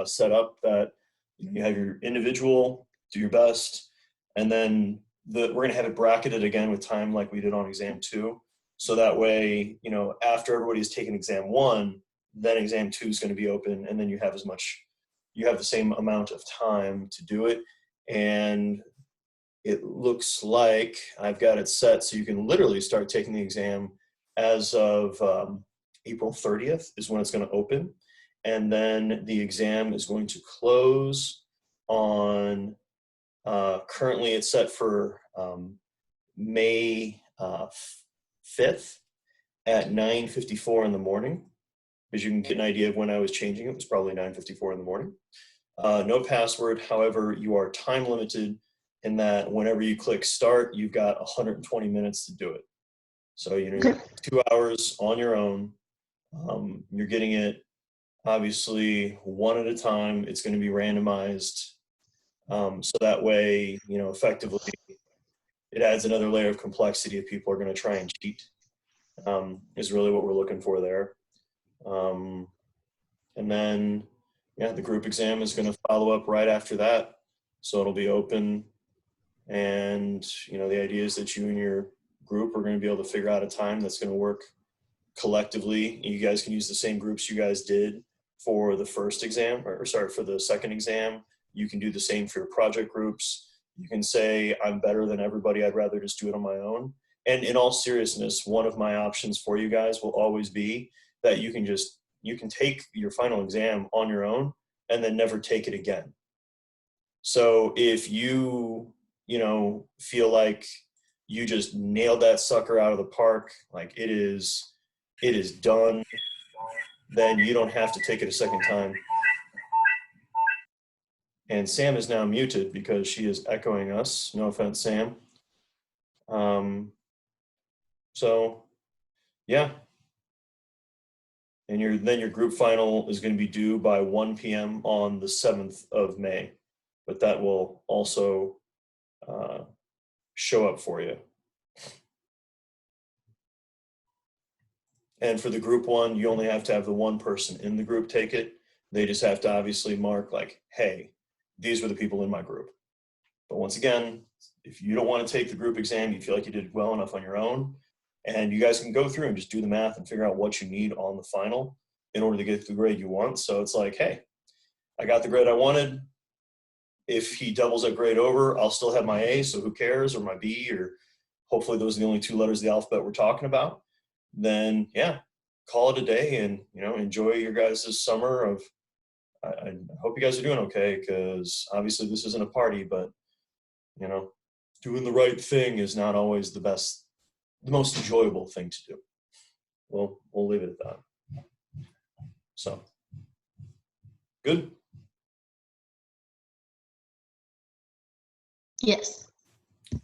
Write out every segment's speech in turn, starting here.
set up that you have your individual, do your best, and then we're going to have it bracketed again with time like we did on exam 2. So that way, after everybody's taken exam 1, then exam 2 is going to be open, and then you have the same amount of time to do it. And it looks like I've got it set so you can literally start taking the exam as of April 30th is when it's going to open. And then the exam is going to close on, currently it's set for May 5th at 9:54 in the morning. As you can get an idea of when I was changing, it was probably 9:54 in the morning. No password. However, you are time limited in that whenever you click start, you've got 120 minutes to do it. So, 2 hours on your own. You're getting it obviously one at a time. It's going to be randomized. So that way, effectively, it adds another layer of complexity if people are going to try and cheat, is really what we're looking for there. And then, the group exam is going to follow up right after that. So it'll be open, and, the idea is that you and your group are going to be able to figure out a time that's going to work collectively. You guys can use the same groups you guys did for the first exam, for the second exam. You can do the same for your project groups. You can say, I'm better than everybody, I'd rather just do it on my own. And in all seriousness, one of my options for you guys will always be that you can take your final exam on your own and then never take it again. So if you, feel like you just nailed that sucker out of the park, like it is done, then you don't have to take it a second time. And Sam is now muted because she is echoing us. No offense, Sam. So, yeah. And then your group final is going to be due by 1 p.m. on the 7th of May. But that will also show up for you. And for the group one, you only have to have the one person in the group take it. They just have to obviously mark like, hey, these were the people in my group. But once again, if you don't want to take the group exam, you feel like you did well enough on your own, and you guys can go through and just do the math and figure out what you need on the final in order to get the grade you want. So it's like, hey, I got the grade I wanted. If he doubles that grade over, I'll still have my A, so who cares, or my B, or hopefully those are the only 2 letters of the alphabet we're talking about. Then, yeah, call it a day and, enjoy your guys' summer of, I hope you guys are doing okay, because obviously this isn't a party, but, doing the right thing is not always the most enjoyable thing to do. Well, we'll leave it at that. So, good? Yes.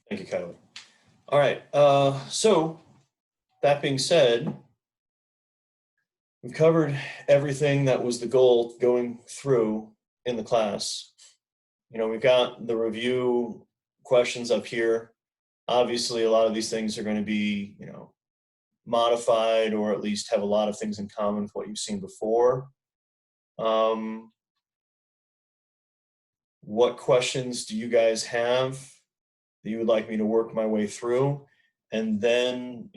Thank you, Kylie. All right, so that being said, we've covered everything that was the goal going through in the class. We've got the review questions up here. Obviously, a lot of these things are going to be, modified, or at least have a lot of things in common with what you've seen before. What questions do you guys have that you would like me to work my way through? And then,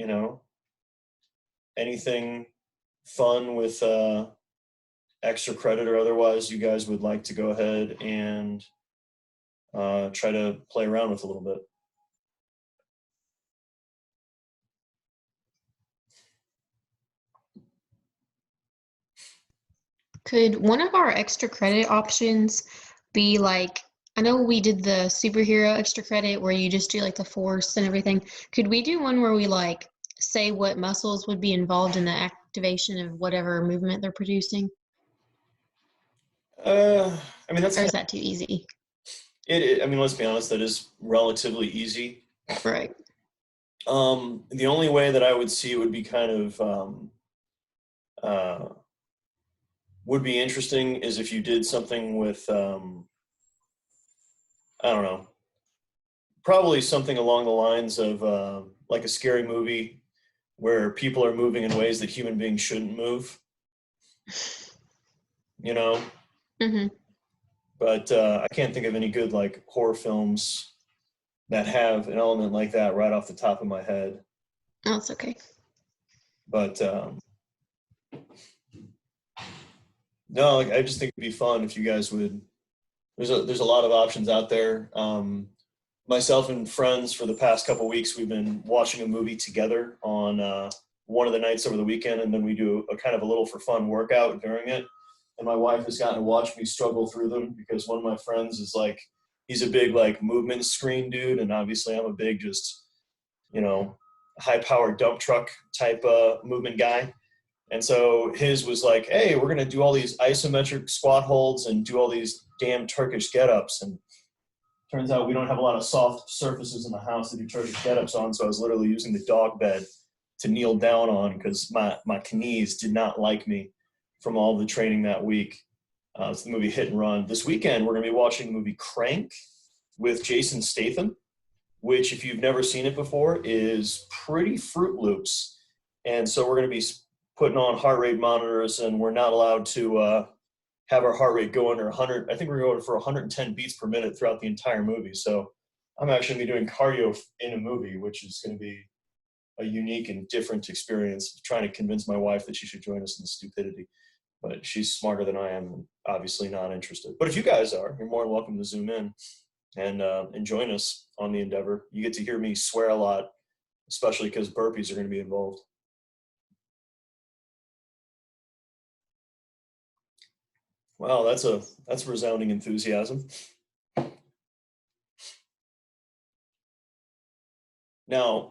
anything fun with extra credit or otherwise you guys would like to go ahead and try to play around with a little bit. Could one of our extra credit options be like, I know we did the superhero extra credit where you just do like the force and everything. Could we do one where we like say what muscles would be involved in the activation of whatever movement they're producing? That's, or is that too easy? Let's be honest, that is relatively easy. Right. The only way that I would see it would be kind of would be interesting is if you did something with I don't know, probably something along the lines of like a scary movie where people are moving in ways that human beings shouldn't move. Mm-hmm. But I can't think of any good like horror films that have an element like that right off the top of my head. Oh, it's okay. But no, like, I just think it'd be fun if you guys would. There's a lot of options out there. Myself and friends for the past couple weeks, we've been watching a movie together on one of the nights over the weekend, and then we do a kind of a little for fun workout during it. And my wife has gotten to watch me struggle through them because one of my friends is like, he's a big like movement screen dude, and obviously I'm a big just high powered dump truck type movement guy. And so his was like, hey, we're gonna do all these isometric squat holds and do all these damn Turkish get-ups. And turns out we don't have a lot of soft surfaces in the house to do Turkish get-ups on, so I was literally using the dog bed to kneel down on because my knees did not like me from all the training that week. It's the movie Hit and Run. This weekend, we're going to be watching the movie Crank with Jason Statham, which, if you've never seen it before, is pretty Fruit Loops. And so we're going to be putting on heart rate monitors, and we're not allowed to have our heart rate go under 100. I think we're going for 110 beats per minute throughout the entire movie. So I'm actually going to be doing cardio in a movie, which is going to be a unique and different experience. Trying to convince my wife that she should join us in the stupidity, but she's smarter than I am and obviously not interested. But if you guys are, you're more than welcome to zoom in and join us on the endeavor. You get to hear me swear a lot, especially because burpees are going to be involved. Wow, that's a resounding enthusiasm. Now,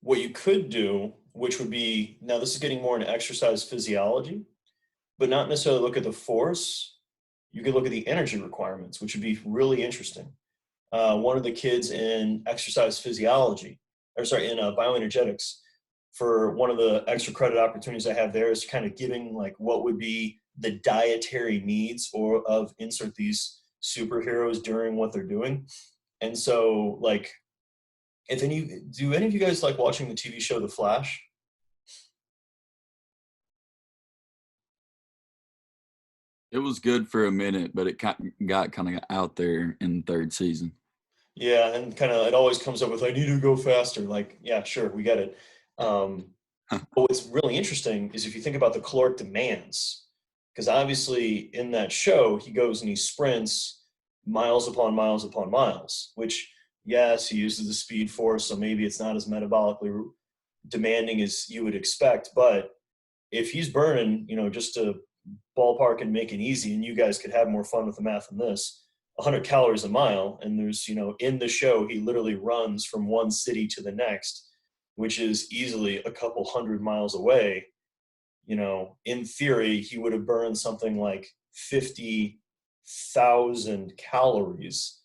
what you could do, which would be, now this is getting more into exercise physiology, but not necessarily look at the force. You could look at the energy requirements, which would be really interesting. One of the kids in exercise physiology, or sorry, in bioenergetics, for one of the extra credit opportunities I have there is kind of giving like what would be the dietary needs or of insert these superheroes during what they're doing. And so like, if any of you guys like watching the TV show The Flash? It was good for a minute, but it got kind of out there in the third season. Yeah, and kind of it always comes up with I need to go faster. Like, yeah, sure, we get it. But what's really interesting is if you think about the caloric demands, because obviously in that show he goes and he sprints miles upon miles upon miles, which yes, he uses the speed force, so maybe it's not as metabolically demanding as you would expect. But if he's burning, just to ballpark and make it easy, and you guys could have more fun with the math than this, 100 calories a mile, and there's, in the show, he literally runs from one city to the next, which is easily a couple hundred miles away. In theory, he would have burned something like 50,000 calories.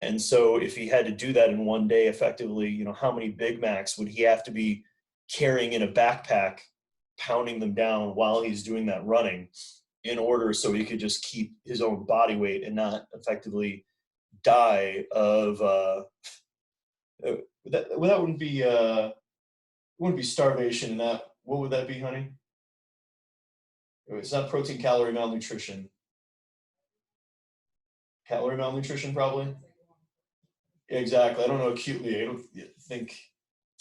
And so if he had to do that in one day effectively, how many Big Macs would he have to be carrying in a backpack, pounding them down while he's doing that running in order so he could just keep his own body weight and not effectively die of that wouldn't be starvation. And that, what would that be, honey? It's not protein, calorie malnutrition. Calorie malnutrition, probably. Exactly. I don't know acutely. I don't think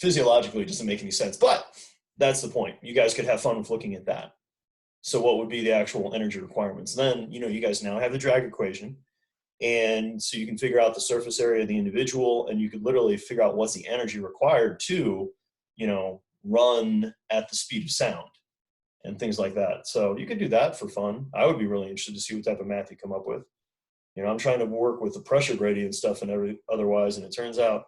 physiologically it doesn't make any sense, but that's the point. You guys could have fun with looking at that. So what would be the actual energy requirements? Then, you guys now have the drag equation. And so you can figure out the surface area of the individual, and you could literally figure out what's the energy required to, run at the speed of sound and things like that. So you could do that for fun. I would be really interested to see what type of math you come up with. I'm trying to work with the pressure gradient stuff and otherwise, and it turns out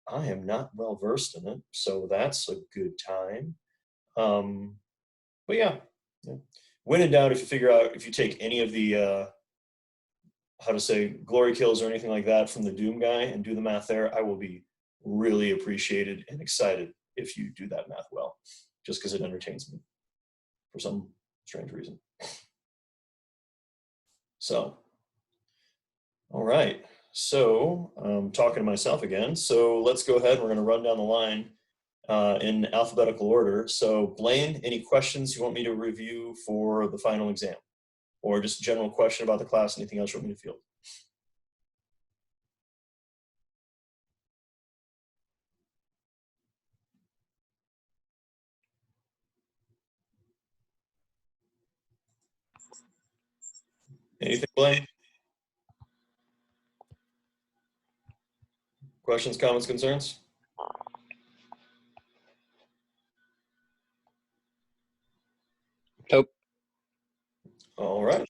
I am not well versed in it. So that's a good time. But yeah. When in doubt, if you take any of the how to say glory kills or anything like that from the Doom guy and do the math there, I will be really appreciated and excited if you do that math well, just because it entertains me for some strange reason. So, all right. So I'm talking to myself again. So let's go ahead. We're going to run down the line in alphabetical order. So Blaine, any questions you want me to review for the final exam? or just a general question about the class, anything else you want me to field? Anything, Blaine? Questions, comments, concerns? Nope. All right.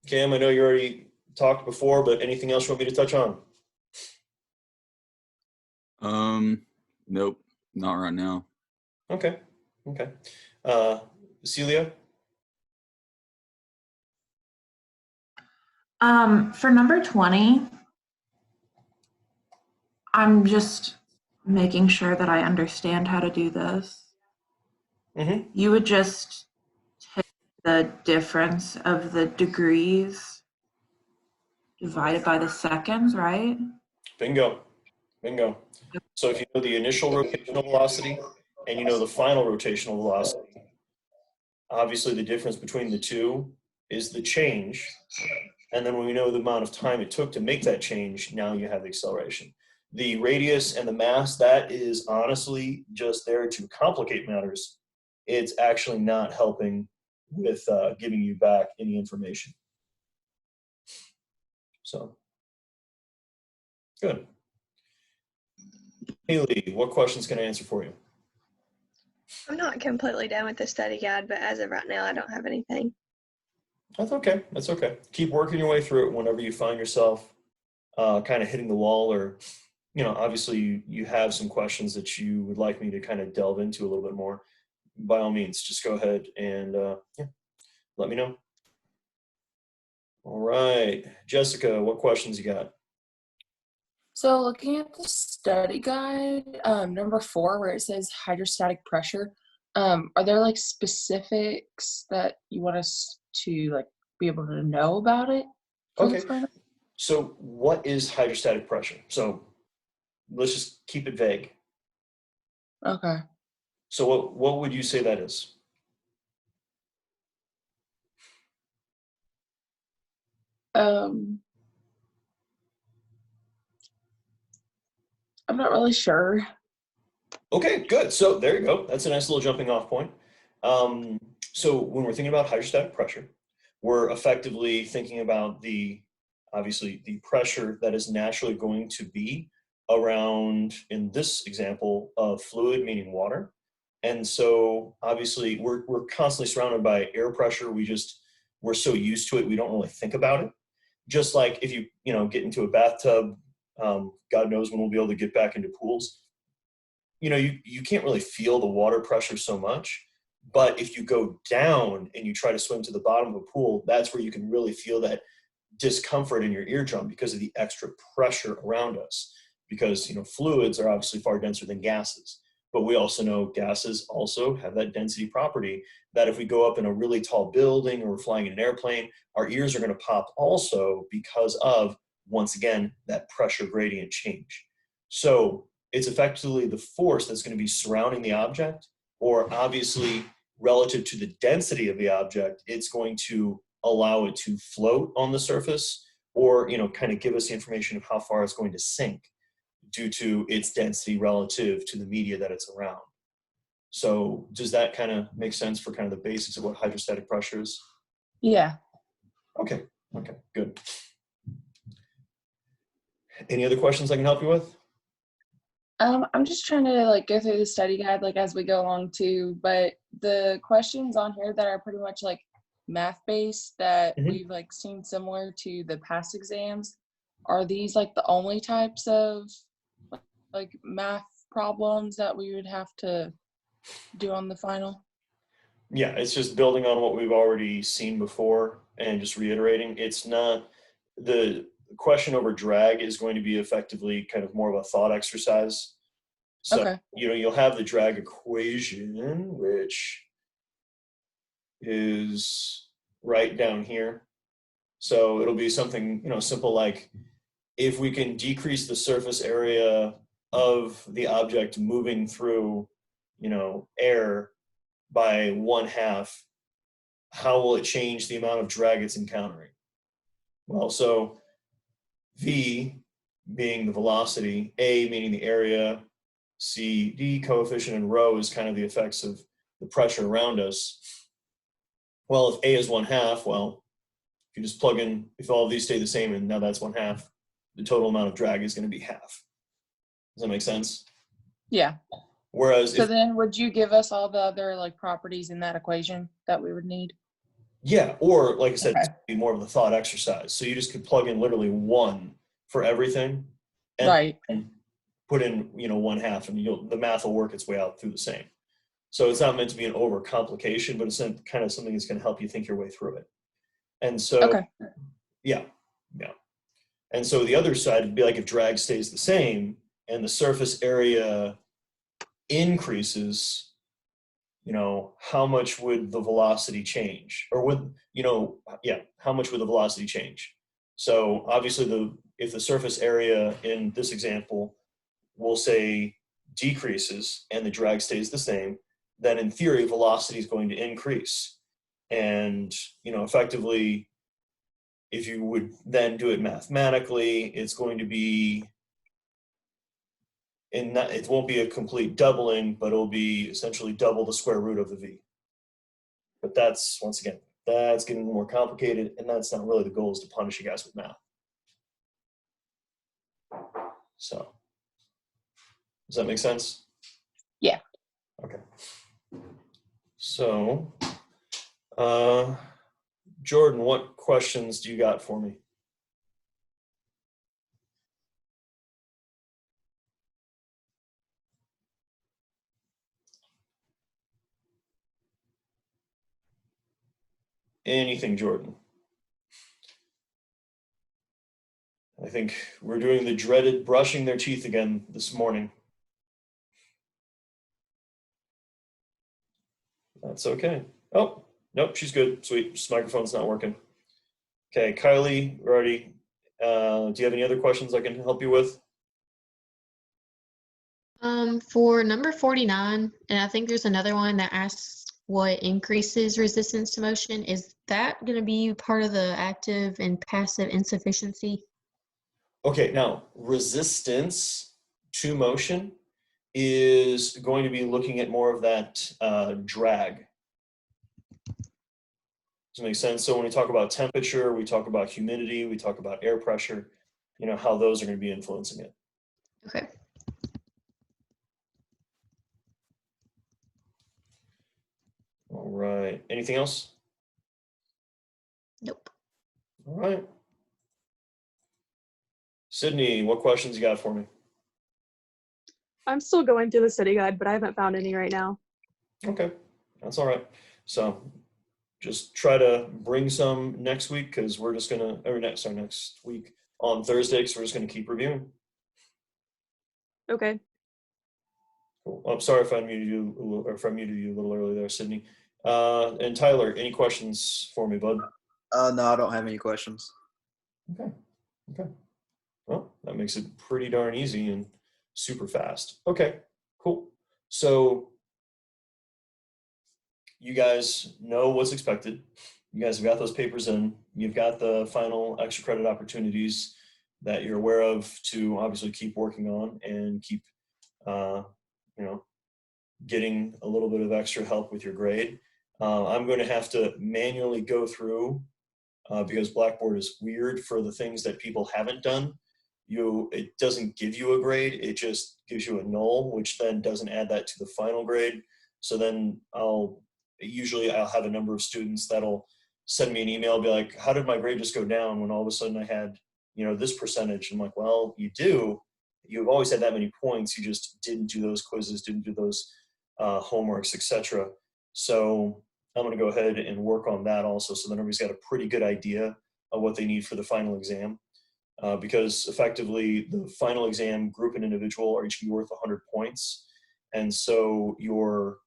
Cam, I know you already talked before, but anything else you want me to touch on? Nope, not right now. Okay. Okay. Celia? For number 20, I'm just making sure that I understand how to do this. Mm-hmm. You would just take the difference of the degrees divided by the seconds, right? Bingo. Bingo. So if you know the initial rotational velocity and you know the final rotational velocity, obviously the difference between the two is the change. And then when we know the amount of time it took to make that change, now you have the acceleration. The radius and the mass, that is honestly just there to complicate matters. It's actually not helping with giving you back any information. So, good. Haley, what questions can I answer for you? I'm not completely done with the study guide, but as of right now, I don't have anything. That's okay. That's okay. Keep working your way through it whenever you find yourself kind of hitting the wall, or, obviously you have some questions that you would like me to kind of delve into a little bit more. By all means, just go ahead and yeah, let me know. All right. Jessica, what questions you got? So looking at the study guide, number 4, where it says hydrostatic pressure, are there like specifics that you want us to like be able to know about it? Okay. So what is hydrostatic pressure? So let's just keep it vague. Okay. So what would you say that is? I'm not really sure. Okay, good. So there you go. That's a nice little jumping off point. So when we're thinking about hydrostatic pressure, we're effectively thinking about obviously the pressure that is naturally going to be around, in this example, of fluid, meaning water. And so obviously we're constantly surrounded by air pressure. We're so used to it, we don't really think about it. Just like if you get into a bathtub, God knows when we'll be able to get back into pools. You can't really feel the water pressure so much, but if you go down and you try to swim to the bottom of a pool, that's where you can really feel that discomfort in your eardrum because of the extra pressure around us. Because fluids are obviously far denser than gases, but we also know gases also have that density property that if we go up in a really tall building or we're flying in an airplane, our ears are going to pop also because of, once again, that pressure gradient change. So it's effectively the force that's going to be surrounding the object, or obviously relative to the density of the object, it's going to allow it to float on the surface, or kind of give us the information of how far it's going to sink due to its density relative to the media that it's around. So does that kind of make sense for kind of the basics of what hydrostatic pressure is? Yeah. Okay, good. Any other questions I can help you with? I'm just trying to like go through the study guide like as we go along too, but the questions on here that are pretty much like math based that we've like seen similar to the past exams, are these like the only types of like math problems that we would have to do on the final? Yeah, it's just building on what we've already seen before and just reiterating. It's not, the question over drag is going to be effectively kind of more of a thought exercise. So, Okay. You'll have the drag equation, which is right down here. So it'll be something, simple like, if we can decrease the surface area of the object moving through, air, by 1/2, how will it change the amount of drag it's encountering? Well, so V being the velocity, A meaning the area, C, D coefficient, and rho is kind of the effects of the pressure around us. Well, if A is 1/2, well, if you just plug in, if all of these stay the same and now that's 1/2, the total amount of drag is going to be half. Does that make sense? Yeah. Whereas So if, then would you give us all the other like properties in that equation that we would need? yeah, or like I said, Okay. it's be more of a thought exercise. So you just could plug in literally 1 for everything and Right. put in, 1/2, and the math will work its way out through the same. So it's not meant to be an overcomplication, but it's kind of something that's going to help you think your way through it. And so, Okay. yeah. And so the other side would be like if drag stays the same and the surface area increases, how much would the velocity change? Or how much would the velocity change? So obviously if the surface area in this example, we'll say decreases and the drag stays the same, then in theory, velocity is going to increase. And, effectively, if you would then do it mathematically, it's going to be, it won't be a complete doubling, but it'll be essentially double the square root of the V. But that's, once again, that's getting more complicated, and that's not really the goal, is to punish you guys with math. So, does that make sense? Yeah. Okay. So, Jordan, what questions do you got for me? Anything, Jordan? I think we're doing the dreaded brushing their teeth again this morning. That's okay. Oh, nope, she's good. Sweet. Just microphone's not working. Okay, Kylie, we're already. Do you have any other questions I can help you with? For number 49, and I think there's another one that asks what increases resistance to motion. Is that going to be part of the active and passive insufficiency? Okay, now resistance to motion is going to be looking at more of that drag. Does that make sense? So when we talk about temperature, we talk about humidity, we talk about air pressure, how those are going to be influencing it. Okay. All right. Anything else? Nope. All right. Sydney, what questions you got for me? I'm still going through the study guide, but I haven't found any right now. Okay, that's all right. So just try to bring some next week, because we're just gonna, next week on Thursday, because we're just gonna keep reviewing. Okay. Cool. I'm sorry if I muted you a little early there, Sydney. And Tyler, any questions for me, bud? No, I don't have any questions. Okay. Well, that makes it pretty darn easy and super fast. Okay, cool. So you guys know what's expected. You guys have got those papers in. You've got the final extra credit opportunities that you're aware of to obviously keep working on and keep, getting a little bit of extra help with your grade. I'm going to have to manually go through because Blackboard is weird for the things that people haven't done. It doesn't give you a grade, it just gives you a null, which then doesn't add that to the final grade. So then I'll have a number of students that'll send me an email, be like, how did my grade just go down when all of a sudden I had, this percentage? I'm like, well, you've always had that many points, you just didn't do those quizzes, didn't do those homeworks, etc. So I'm going to go ahead and work on that also, so that everybody's got a pretty good idea of what they need for the final exam. Because effectively the final exam, group and individual, are each worth 100 points. And so your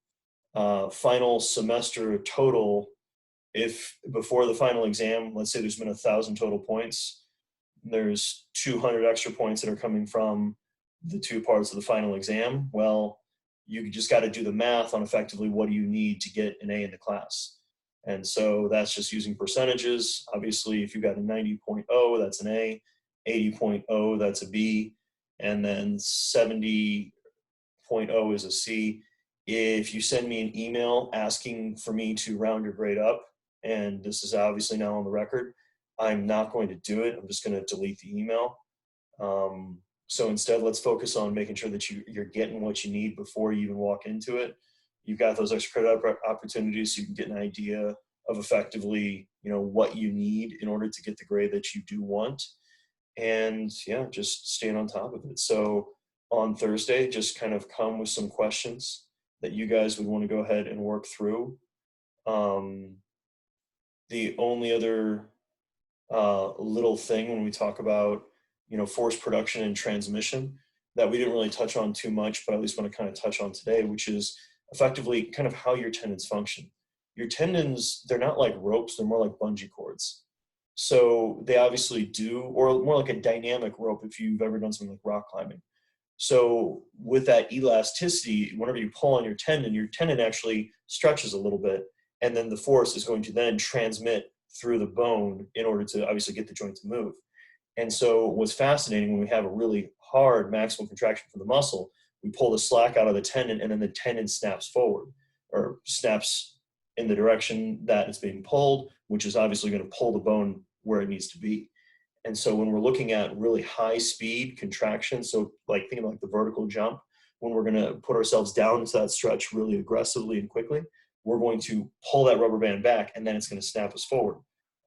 final semester total, if before the final exam, let's say there's been 1,000 total points, there's 200 extra points that are coming from the two parts of the final exam. Well, you just got to do the math on effectively what do you need to get an A in the class. And so that's just using percentages. Obviously, if you got a 90.0, that's an A, 80.0, that's a B, and then 70.0 is a C. If you send me an email asking for me to round your grade up, and this is obviously now on the record, I'm not going to do it. I'm just going to delete the email. So instead, let's focus on making sure that you're getting what you need before you even walk into it. You've got those extra credit opportunities so you can get an idea of effectively, what you need in order to get the grade that you do want. And yeah, just staying on top of it. So on Thursday, just kind of come with some questions that you guys would want to go ahead and work through. The only other little thing when we talk about, force production and transmission that we didn't really touch on too much, but I at least want to kind of touch on today, which is effectively kind of how your tendons function. Your tendons, they're not like ropes, they're more like bungee cords. So they obviously do, or more like a dynamic rope if you've ever done something like rock climbing. So with that elasticity, whenever you pull on your tendon actually stretches a little bit, and then the force is going to then transmit through the bone in order to obviously get the joint to move. And so what's fascinating, when we have a really hard maximal contraction for the muscle, we pull the slack out of the tendon, and then the tendon snaps forward or snaps in the direction that it's being pulled, which is obviously going to pull the bone where it needs to be. And so when we're looking at really high speed contraction, so like thinking like the vertical jump, when we're going to put ourselves down into that stretch really aggressively and quickly, we're going to pull that rubber band back, and then it's going to snap us forward.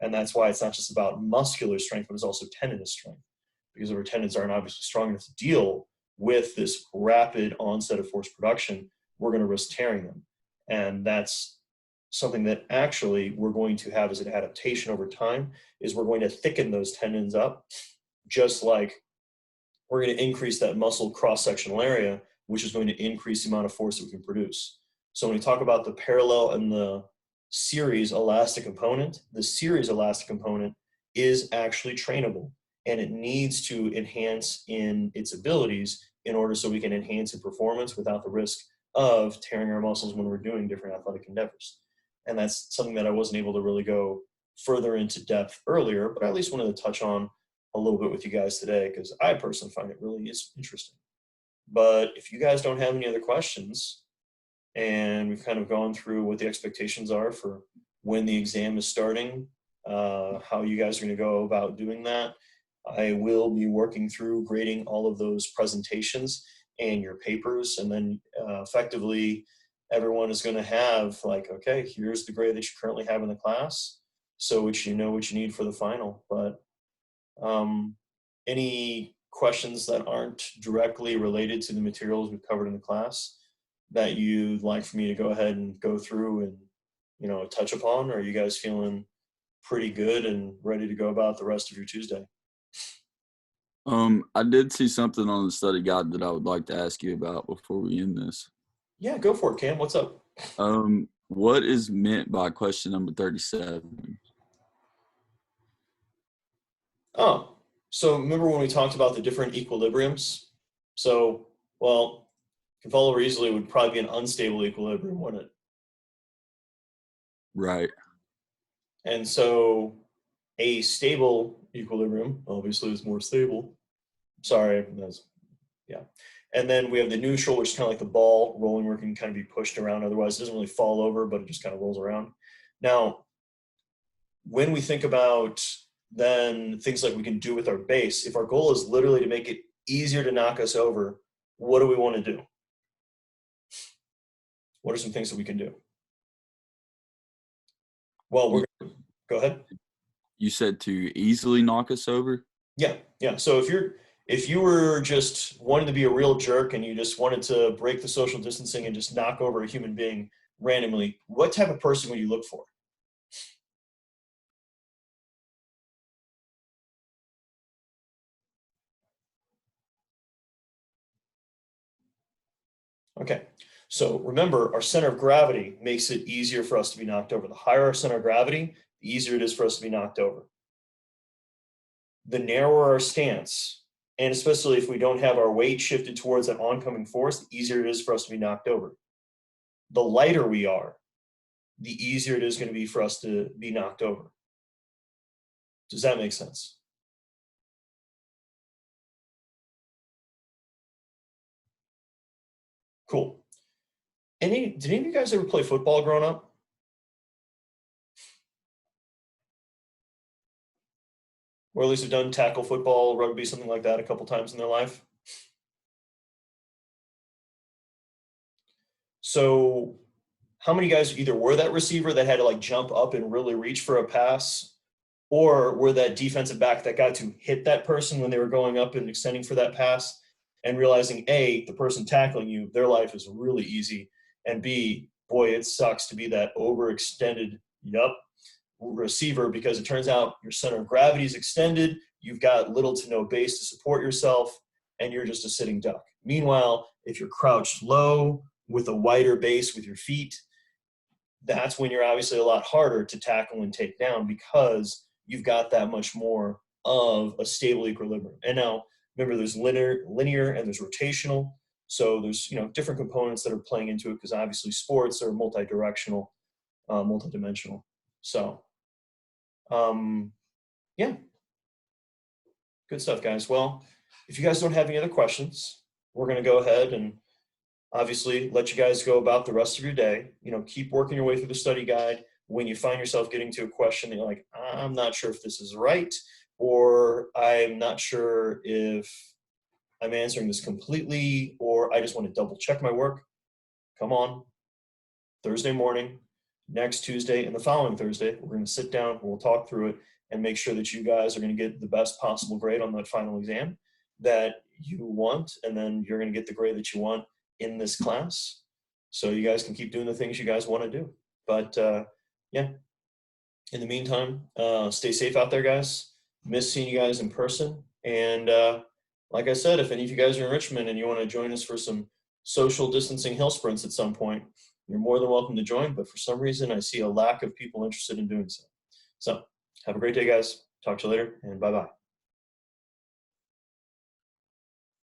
And that's why it's not just about muscular strength, but it's also tendinous strength, because our tendons aren't obviously strong enough to deal with this rapid onset of force production. We're going to risk tearing them. And that's something that actually we're going to have as an adaptation over time, is we're going to thicken those tendons up, just like we're going to increase that muscle cross-sectional area, which is going to increase the amount of force that we can produce. So when we talk about the parallel and the series elastic component, the series elastic component is actually trainable, and it needs to enhance in its abilities in order so we can enhance in performance without the risk of tearing our muscles when we're doing different athletic endeavors. And that's something that I wasn't able to really go further into depth earlier, but I at least wanted to touch on a little bit with you guys today, because I personally find it really is interesting. But if you guys don't have any other questions, and we've kind of gone through what the expectations are for when the exam is starting, how you guys are going to go about doing that, I will be working through grading all of those presentations and your papers, and then effectively everyone is going to have like, okay, here's the grade that you currently have in the class, so you know what you need for the final. But any questions that aren't directly related to the materials we've covered in the class that you'd like for me to go ahead and go through and touch upon? Or are you guys feeling pretty good and ready to go about the rest of your Tuesday? I did see something on the study guide that I would like to ask you about before we end this. Yeah, go for it, Cam. What's up? What is meant by question number 37? Oh, so remember when we talked about the different equilibriums? So, well, can follow over easily would probably be an unstable equilibrium, wouldn't it? Right. And so a stable equilibrium obviously is more stable. Sorry, yeah. And then we have the neutral, which is kind of like the ball rolling, where it can kind of be pushed around. Otherwise, it doesn't really fall over, but it just kind of rolls around. Now, when we think about then things like we can do with our base, if our goal is literally to make it easier to knock us over, what do we want to do? What are some things that we can do? Well, go ahead. You said to easily knock us over? Yeah. So if you were just wanting to be a real jerk and you just wanted to break the social distancing and just knock over a human being randomly, what type of person would you look for? Okay. So remember, our center of gravity makes it easier for us to be knocked over. The higher our center of gravity, the easier it is for us to be knocked over. The narrower our stance, And especially if we don't have our weight shifted towards that oncoming force, the easier it is for us to be knocked over. The lighter we are, the easier it is going to be for us to be knocked over. Does that make sense? Cool. Did any of you guys ever play football growing up? Or at least have done tackle football, rugby, something like that a couple times in their life? So how many guys either were that receiver that had to like jump up and really reach for a pass, or were that defensive back that got to hit that person when they were going up and extending for that pass and realizing A, the person tackling you, their life is really easy, and B, boy, it sucks to be that overextended, receiver, because it turns out your center of gravity is extended, you've got little to no base to support yourself, and you're just a sitting duck. Meanwhile, if you're crouched low with a wider base with your feet, that's when you're obviously a lot harder to tackle and take down, because you've got that much more of a stable equilibrium. And now remember, there's linear and there's rotational. So there's different components that are playing into it, because obviously sports are multi-directional, multi-dimensional. So yeah, good stuff, guys. Well, if you guys don't have any other questions, we're going to go ahead and obviously let you guys go about the rest of your day. Keep working your way through the study guide. When you find yourself getting to a question that you're like, I'm not sure if this is right, or I'm not sure if I'm answering this completely, or I just want to double check my work, come on. Thursday morning, next Tuesday, and the following Thursday, we're going to sit down, we'll talk through it, and make sure that you guys are going to get the best possible grade on that final exam that you want, and then you're going to get the grade that you want in this class, so you guys can keep doing the things you guys want to do. But yeah, in the meantime, stay safe out there, guys. Miss seeing you guys in person. And like I said, if any of you guys are in Richmond and you want to join us for some social distancing hill sprints at some point, you're more than welcome to join. But for some reason, I see a lack of people interested in doing so. So have a great day, guys. Talk to you later, and bye-bye.